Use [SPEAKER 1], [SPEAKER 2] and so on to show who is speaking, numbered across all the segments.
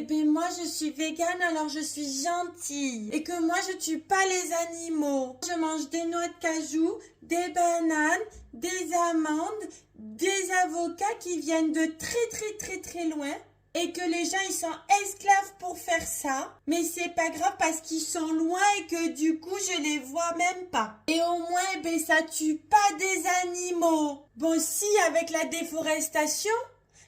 [SPEAKER 1] Eh ben moi je suis végane alors je suis gentille et que moi je tue pas les animaux. Je mange des noix de cajou, des bananes, des amandes, des avocats qui viennent de très loin et que les gens ils sont esclaves pour faire ça. Mais c'est pas grave parce qu'ils sont loin et que du coup je les vois même pas. Et au moins ben ça tue pas des animaux. Bon si avec la déforestation,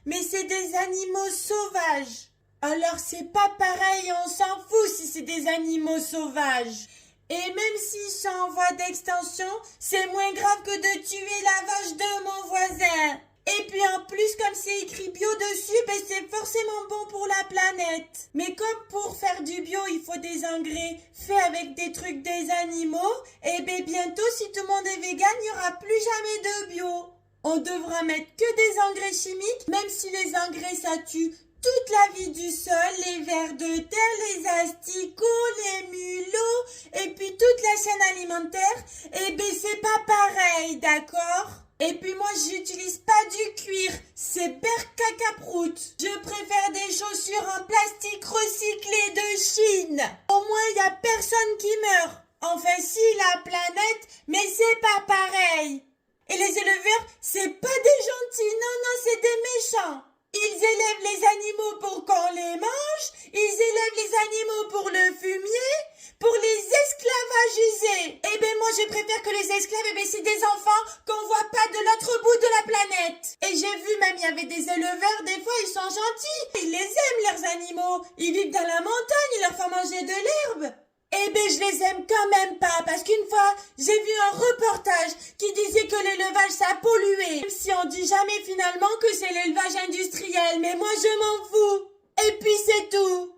[SPEAKER 1] mais c'est des animaux sauvages. Alors c'est pas pareil, on s'en fout si c'est des animaux sauvages. Et même s'ils sont en voie d'extinction, c'est moins grave que de tuer la vache de mon voisin. Et puis en plus, comme c'est écrit bio dessus, ben c'est forcément bon pour la planète. Mais comme pour faire du bio, il faut des engrais faits avec des trucs des animaux, et ben bientôt, si tout le monde est vegan, il n'y aura plus jamais de bio. On devra mettre que des engrais chimiques, même si les engrais ça tue toute la vie du sol, les vers de terre, les asticots, les mulots, et puis toute la chaîne alimentaire, et ben c'est pas pareil, d'accord? Et puis moi j'utilise pas du cuir, c'est bercacaproute. Je préfère des chaussures en plastique recyclé de Chine. Au moins y a personne qui meurt. Enfin si, la planète, mais c'est pas pareil. Et les éleveurs, c'est pas des gentils, non, c'est des méchants. Ils élèvent les animaux pour qu'on les mange, ils élèvent les animaux pour le fumier, pour les esclavagiser. Eh ben moi je préfère que les esclaves, eh ben c'est des enfants qu'on voit pas de l'autre bout de la planète. Et j'ai vu même, il y avait des éleveurs, des fois ils sont gentils, ils les aiment leurs animaux, ils vivent dans la montagne, ils leur font manger de l'herbe. Eh ben je les aime quand même pas, parce qu'une fois, j'ai vu un reportage qui disait que l'élevage ça polluait. Même si on dit jamais finalement que c'est l'élevage industriel, mais moi je m'en fous. Et puis c'est tout.